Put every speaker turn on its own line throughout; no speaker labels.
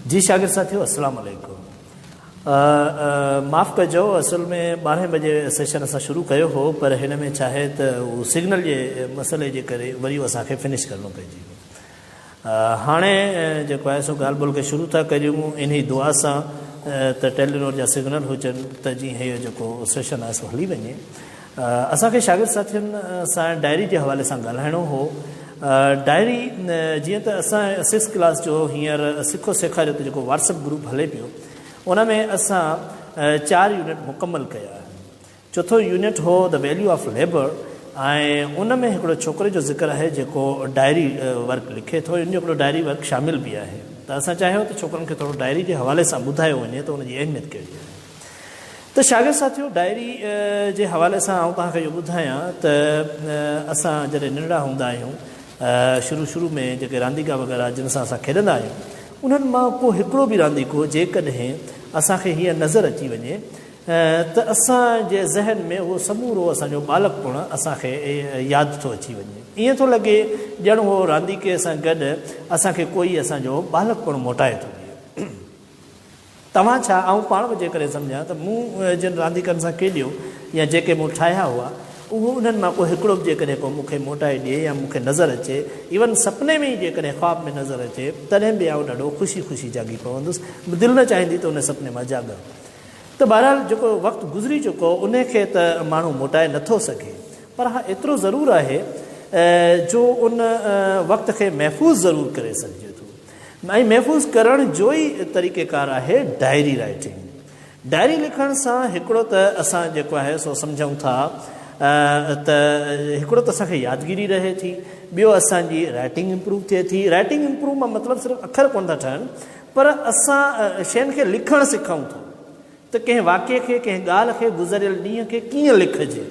जी शागिर साथियों अस्सलाम वालेकुम। माफ़ कजो, असल में 12 बजे सेशन असां शुरू कयो हो, पर हिन में चाहे त उहो सिग्नल जे मसइले जे करे वरी असांखे फिनिश करिणो पइजी वियो। हाणे जेको आहे सो ॻाल्हि ॿोल खे शुरू था करियूं इन दुआ सां त टेलीनॉर जा सिग्नल हुजनि त जीअं हीअ जेको सेशन आहे सो हली वञे। असांखे शागिर साथियुनि सां डायरी जे हवाले सां ॻाल्हाइणो हो। डायरी जीअं त असां 6th क्लास जो हींअर सिखो सेखारियो त जेको व्हाट्सअप ग्रुप हले पियो, उन में असां 4 यूनिट मुकमल कया। चौथो यूनिट हो द वैल्यू ऑफ लेबर, ऐं उन में हिकिड़ो छोकिरे जो ज़िक्र आहे जेको डायरी वर्क लिखे थो। इन जो हिकिड़ो डायरी वर्क शामिल बि आहे, त असां चाहियो त छोकिरनि खे थोरो डायरी जे हवाले सां ॿुधायो वञे त उनजी अहमियत कहिड़ी आहे। त शागिर्द साथियों, डायरी जे हवाले सां आउं तव्हांखे इहो ॿुधायां त असां जॾहिं नंढड़ा हूंदा आहियूं, शुरू में जेके रांदीका वग़ैरह जिन सां असां खेॾंदा आहियूं, उन्हनि मां को हिकिड़ो बि रांदीको जेकॾहिं असांखे हीअं नज़र अची वञे त असांजे ज़हन में उहो समूरो असांजो बालकपण असांखे यादि थो अची वञे। ईअं थो लॻे ॼण उहो रांदीके सां गॾु असांखे कोई असांजो बालकपण मोटाए थो ॾिए। तव्हां छा आउं पाण बि जेकॾहिं सम्झां त मूं जिन रांदीकनि सां खेॾियो या जेके मूं ठाहिया हुआ, उहो उन्हनि मां को हिकिड़ो बि जेकॾहिं को मूंखे मोटाए ॾिए या मूंखे नज़र अचे, इवन सपने में ई जेकॾहिं ख़्वाब में नज़र अचे, तॾहिं बि आउं ॾाढो ख़ुशी जागी पवंदुसि। दिलि न चाहींदी त उन सपने मां जाॻा। त बहरहाल जेको वक़्तु गुज़री चुको उनखे त माण्हू मोटाए नथो सघे, पर हा एतिरो ज़रूरु आहे जो उन वक़्त खे महफ़ूज़ ज़रूरु करे सघिजे थो। ऐं महफ़ूज़ करण जो ई तरीक़ेकार आहे डायरी राइटिंग। डायरी लिखण सां हिकिड़ो त असां जेको आहे सो सम्झूं था त हिकिड़ो त असांखे यादगिरी रहे थी, ॿियो असांजी राइटिंग इम्प्रूव थिए थी। राइटिंग इम्प्रूव मां मतिलबु सिर्फ़ु अखर कोन था ठहनि, पर असां शयुनि खे लिखणु सिखूं था त कंहिं वाक़े खे, कंहिं ॻाल्हि खे, गुज़रियल ॾींहं खे कीअं लिखिजे।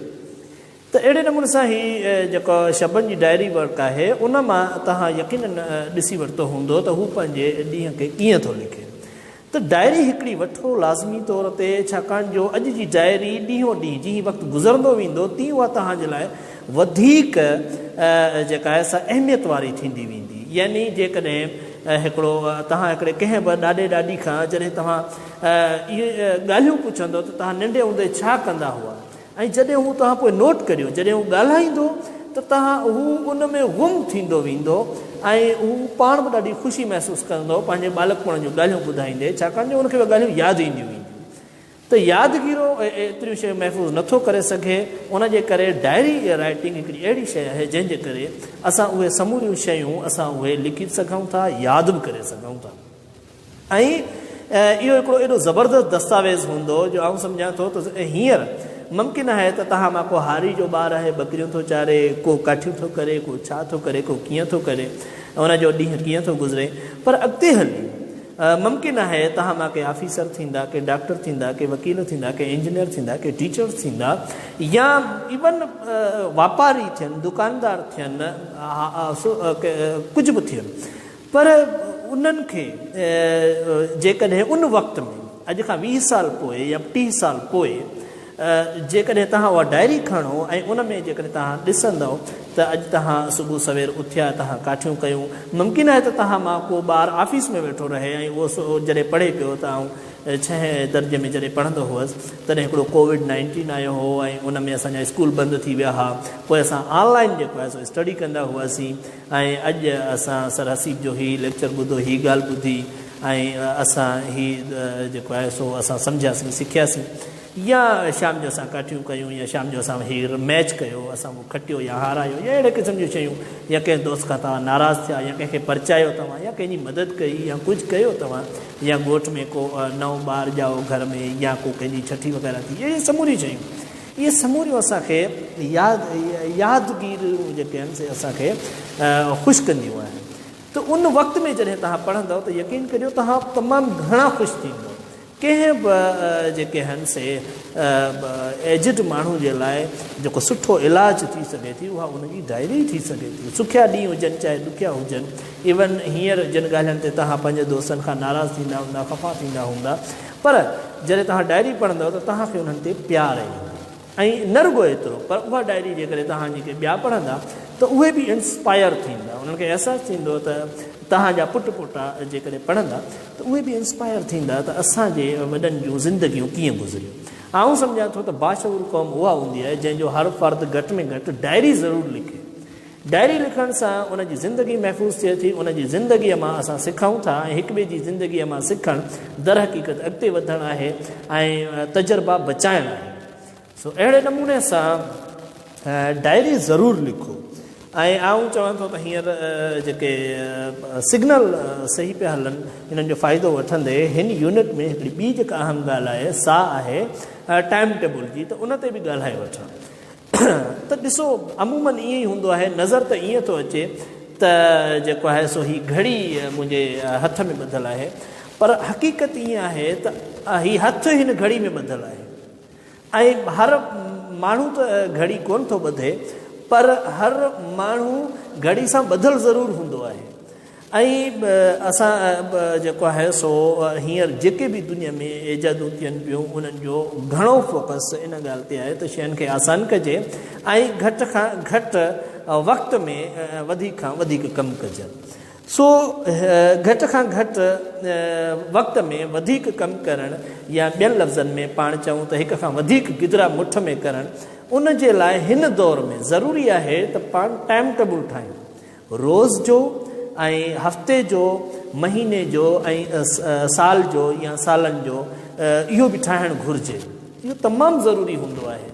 त अहिड़े नमूने सां हीअ जेको शबनि जी डायरी वर्क आहे, उन मां तव्हां यकीनन ॾिसी वरितो हूंदो त हू पंहिंजे ॾींहं खे कीअं थो लिखे। त डायरी हिकिड़ी वठो लाज़मी तौर ते, छाकाणि जो अॼु जी डायरी ॾींहों ॾींहुं जीअं वक़्तु गुज़रंदो वेंदो तीअं उहा तव्हांजे लाइ वधीक जेका आहे सा अहमियत वारी थींदी वेंदी। यानी जेकॾहिं हिकिड़ो तव्हां हिकिड़े कंहिं बि ॾाॾे ॾाॾी खां जॾहिं तव्हां इहे ॻाल्हियूं पुछंदो त तव्हां नंढे हूंदे छा कंदा हुआ, ऐं जॾहिं हू तव्हां पोइ नोट करियो, जॾहिं हू ॻाल्हाईंदो त तव्हां हू उन में गुम थींदो वेंदो, ऐं हू पाण बि ॾाढी ख़ुशी महसूसु कंदो पंहिंजे बालकपण जूं ॻाल्हियूं ॿुधाईंदे, छाकाणि जो उनखे उहे ॻाल्हियूं यादि ईंदियूं वेंदियूं। त यादगिरो एतिरियूं शयूं महफ़ूज़ नथो करे सघे, उनजे करे डायरी राइटिंग हिकिड़ी अहिड़ी शइ आहे जंहिंजे करे असां उहे समूरियूं शयूं असां उहे लिखी सघूं था, यादि बि करे सघूं था। ऐं इहो हिकिड़ो एॾो ज़बरदस्त दस्तावेज़ हूंदो जो आउं सम्झां थो त हींअर मुमकिन आहे त तव्हां मां को हारी जो ॿारु आहे, ॿकरियूं थो चारे, को काठियूं थो करे, को छा थो करे, को कीअं थो करे, उनजो ॾींहुं कीअं थो गुज़रे। पर अॻिते हली मुमकिन आहे तव्हां मां के ऑफिसर थींदा, के डॉक्टर थींदा, के वकील थींदा, के इंजीनियर थींदा, के टीचर थींदा, या इवन वापारी थियनि, दुकानदार थियनि, कुझु बि थियनि। पर उन्हनि खे जेकॾहिं उन वक़्त में अॼु खां 20 साल पोइ या 30 साल पोइ जेकॾहिं तव्हां उहा डायरी खणो ऐं उन में जेकॾहिं तव्हां ॾिसंदव त अॼु तव्हां सुबुह सवेर उथिया, तव्हां काठियूं कयूं, मुमकिन आहे त तव्हां मां को ॿारु ऑफिस में वेठो रहे ऐं उहो जॾहिं पढ़े पियो त आउं 6 दर्जे में जॾहिं पढ़ंदो हुअसि तॾहिं हिकिड़ो कोविड-19 आयो हो ऐं उन में असांजा स्कूल बंदि थी विया हुआ। पोइ असां ऑनलाइन जेको आहे सो स्टडी कंदा हुआसीं, ऐं अॼु असां सर हसीब जो ही लेक्चर ॿुधो, ही ॻाल्हि ॿुधी, ऐं असां ही जेको आहे सो असां सम्झियासीं, सिखियासीं। या शाम जो असां काठियूं कयूं, या शाम जो असां हीअ मैच कयो, असां उहो खटियो या हारायो, या अहिड़े क़िस्म जूं शयूं, या कंहिं दोस्त खां तव्हां नाराज़ थिया, या कंहिंखे परचायो तव्हां, या कंहिंजी मदद कई, या कुझु कयो तव्हां, या ॻोठ में को नओं ॿारु ॼाओ घर में, या को कंहिंजी छठी वग़ैरह थी, इहे समूरी शयूं, इहे समूरियूं असांखे यादगिरियूं जेके आहिनि से असांखे ख़ुशि कंदियूं आहिनि। त उन वक़्त में जॾहिं तव्हां पढ़ंदव त यकीन करियो तव्हां तमामु घणा ख़ुशि थींदव। कंहिं बि जेके आहिनि से एजिड माण्हू जे लाइ जेको सुठो इलाजु थी सघे थी उहा उनजी डायरी थी सघे थी। सुखिया ॾींहं हुजनि चाहे ॾुखिया हुजनि, इवन हींअर जिन ॻाल्हियुनि ते तव्हां पंहिंजे दोस्तनि खां नाराज़ थींदा हूंदा, ख़फ़ा थींदा हूंदा, पर जॾहिं तव्हां डायरी पढ़ंदव त तव्हांखे उन्हनि ते प्यारु ईंदो। ऐं न रुॻो एतिरो, पर उहा डायरी जेकॾहिं तव्हां जेके ॿिया पढ़ंदा त उहे बि इंस्पायर थींदा, उन्हनि खे अहसासु थींदो त तव्हांजा पुट पोटा जेकॾहिं पढ़ंदा त उहे बि इंस्पायर थींदा त असांजे वॾनि जूं ज़िंदगियूं कीअं गुज़रियूं। आउं सम्झां थो त बाशऊर क़ौम उहा हूंदी आहे जंहिंजो हर फ़र्द घटि में घटि डायरी ज़रूरु लिखे। डायरी लिखण सां उनजी ज़िंदगी महफ़ूज़ थिए थी, उनजी ज़िंदगीअ मां असां सिखूं था ऐं हिक ॿिए जी ज़िंदगीअ मां सिखणु दर हक़ीक़त अॻिते वधणु आहे ऐं तजुर्बा बचाइणु आहे। सो अहिड़े नमूने सां डायरी ज़रूरु लिखो। ऐं आउं चवां थो त हींअर जेके सिग्नल सही पिया हलनि हिननि जो फ़ाइदो वठंदे हिन यूनिट में हिकिड़ी ॿी जेका अहम ॻाल्हि आहे सा आहे टाइम टेबल जी, त उन ते बि ॻाल्हाए वठां। त ॾिसो अमूमन ईअं ई हूंदो आहे, नज़र त ईअं थो अचे त जेको आहे सो हीअ घड़ी मुंहिंजे हथ में ॿधलु आहे, पर हक़ीक़त ईअं आहे त हीअ हथु हिन घड़ी में ॿधलु आहे। ऐं हर माण्हू त घड़ी कोन थो ॿधे, पर हर माण्हू घड़ी सां ॿधलु ज़रूरु हूंदो आहे। ऐं असां जेको आहे सो हींअर जेके बि दुनिया में इजादूं थियनि पियूं उन्हनि जो घणो फोकस इन ॻाल्हि ते आहे त शयुनि खे आसान कजे ऐं घटि खां घटि वक़्त में वधीक खां वधीक कमु कजे। सो घटि खां घटि वक़्त में वधीक कमु करणु या ॿियनि लफ़्ज़नि में पाण चऊं त हिक खां वधीक गिदिरा मुठ में करणु, उन जे लाइ हिन दौर में ज़रूरी आहे त पाण टाइम टेबल ठाहियूं, रोज़ जो ऐं हफ़्ते जो, महीने जो ऐं साल जो या सालनि जो, इहो बि ठाहिणु घुरिजे। इहो तमामु ज़रूरी हूंदो आहे।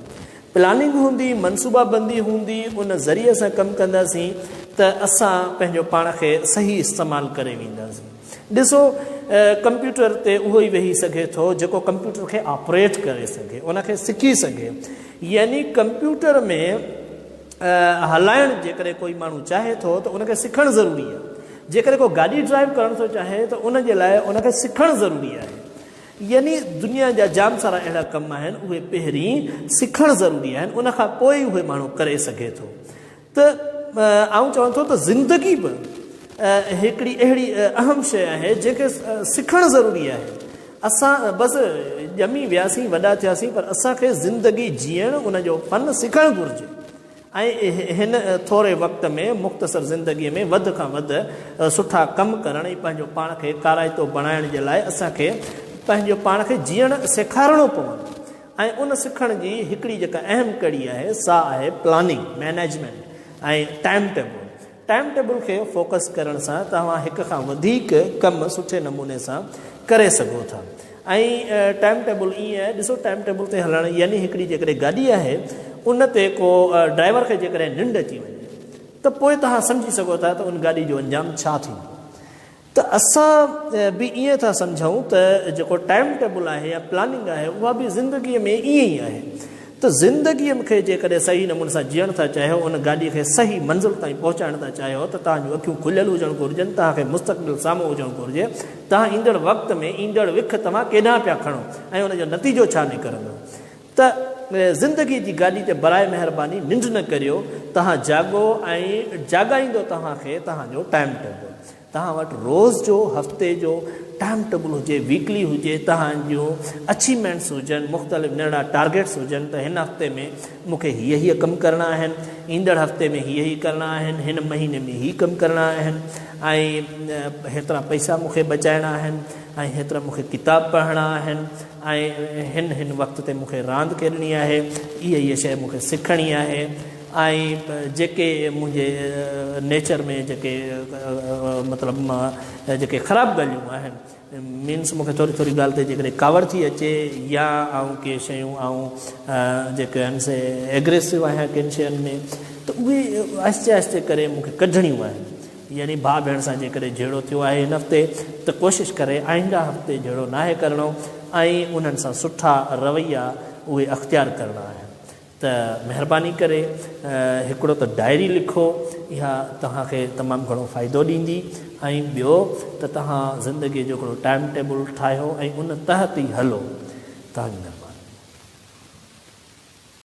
प्लानिंग हूंदी, मनसूबाबंदी हूंदी, उन ज़रिए सां कमु कंदासीं त असां पंहिंजो पाण खे सही इस्तेमालु करे वेंदासीं। ॾिसो कंप्यूटर ते उहो ई वेही सघे थो जेको कंप्यूटर खे ऑपरेट करे सघे, उनखे सिखी सघे। यानी कंप्यूटर में हलाइणु जेकॾहिं कोई माण्हू चाहे थो त उनखे सिखणु ज़रूरी आहे। जेकॾहिं को गाॾी ड्राइव करणु थो चाहे त उन जे लाइ उनखे सिखणु ज़रूरी आहे। यानी दुनिया जा जाम सारा अहिड़ा कम आहिनि उहे पहिरीं सिखणु ज़रूरी आहिनि, उनखां पोइ उहे माण्हू करे सघे थो। त आउं चवां थो त ज़िंदगी बि हिकिड़ी अहिड़ी अहम शइ आहे जंहिंखे सिखणु ज़रूरी आहे। असां बसि ॼमी वियासीं, वॾा थियासीं, पर असांखे ज़िंदगी जीअणु उनजो फ़न सिखणु घुरिजे। ऐं हिन थोरे वक़्त में मुख़्तसर ज़िंदगीअ में वधि खां वधि सुठा कमु करण ऐं पंहिंजो पाण खे काराइतो बणाइण जे लाइ असांखे पंहिंजो पाण खे जीअणु सेखारिणो पवंदो। ऐं उन सिखण जी हिकिड़ी जेका अहम कड़ी आहे सा आहे प्लानिंग, मैनेजमेंट ऐं टाइम टेबल। टाइम टेबल खे फोकस करण सां तव्हां हिक खां वधीक कमु सुठे नमूने सां करे सघो था। ऐं टाइम टेबल ईअं आहे, ॾिसो टाइम टेबल ते हलणु यानी हिकिड़ी जेकॾहिं गाॾी आहे उन ते को ड्राइवर खे जेकॾहिं निंड अची वञे त पोइ तव्हां सम्झी सघो था त उन गाॾी जो अंजाम छा थींदो। त असां बि ईअं था सम्झूं त जेको टाइम टेबल आहे या प्लानिंग आहे उहा बि ज़िंदगीअ में ईअं ई आहे। त ज़िंदगीअ खे जेकॾहिं सही नमूने सां जीअण था चाहियो, उन गाॾीअ खे सही मंज़िल ताईं पहुचाइण था चाहियो त तव्हांजूं अखियूं खुलियल हुजणु घुरिजनि, तव्हांखे मुस्तक़बिल साम्हूं हुजणु घुरिजे। तव्हां ईंदड़ वक़्त में ईंदड़ विख तव्हां केॾांहुं पिया खणो ऐं उनजो नतीजो छा निकिरंदो। त ज़िंदगी जी गाॾी ते बराए महिरबानी निंड न करियो, तव्हां जाॻो ऐं जाॻाईंदो तव्हांखे तव्हांजो टाइम टेबल। तव्हां वटि रोज़ जो, हफ़्ते जो टाइम टेबल हुजे, वीकली हुजे, तव्हांजूं अचीवमेंट्स हुजनि, मुख़्तलिफ़ नंढा टारगेट्स हुजनि त हिन हफ़्ते में मूंखे हीअ कमु करणा आहिनि, ईंदड़ हफ़्ते में हीअ करणा आहिनि, हिन महीने में हीअ कमु करणा आहिनि, ऐं हेतिरा पैसा मूंखे बचाइणा आहिनि, ऐं हेतिरा मूंखे किताब पढ़णा आहिनि, ऐं हिन वक़्त ते मूंखे रांदि खेॾणी आहे, इहा शइ मूंखे सिखणी आहे। ऐं जेके मुंहिंजे नेचर में जेके मतिलबु मां जेके ख़राबु ॻाल्हियूं आहिनि, मीन्स मूंखे थोरी थोरी ॻाल्हि ते जेकॾहिं कावड़ थी अचे या के शयूं जेके आहिनि से एग्रेसिव आहियां किन शयुनि में, त उहे आहिस्ते आहिस्ते करे मूंखे कढणियूं आहिनि। यानी भाउ भेण सां जेकॾहिं जहिड़ो थियो आहे हिन हफ़्ते त कोशिशि करे आईंदा हफ़्ते जहिड़ो नाहे करिणो ऐं उन्हनि सां सुठा रवैया उहे अख़्तियार करणा आहिनि। त महिरबानी करे हिकिड़ो त डायरी लिखो, इहा तव्हांखे तमामु घणो फ़ाइदो ॾींदी। ऐं ॿियो त तव्हां ज़िंदगीअ जो हिकिड़ो टाइम टेबल ठाहियो ऐं उन तहत ई हलो। तव्हांजी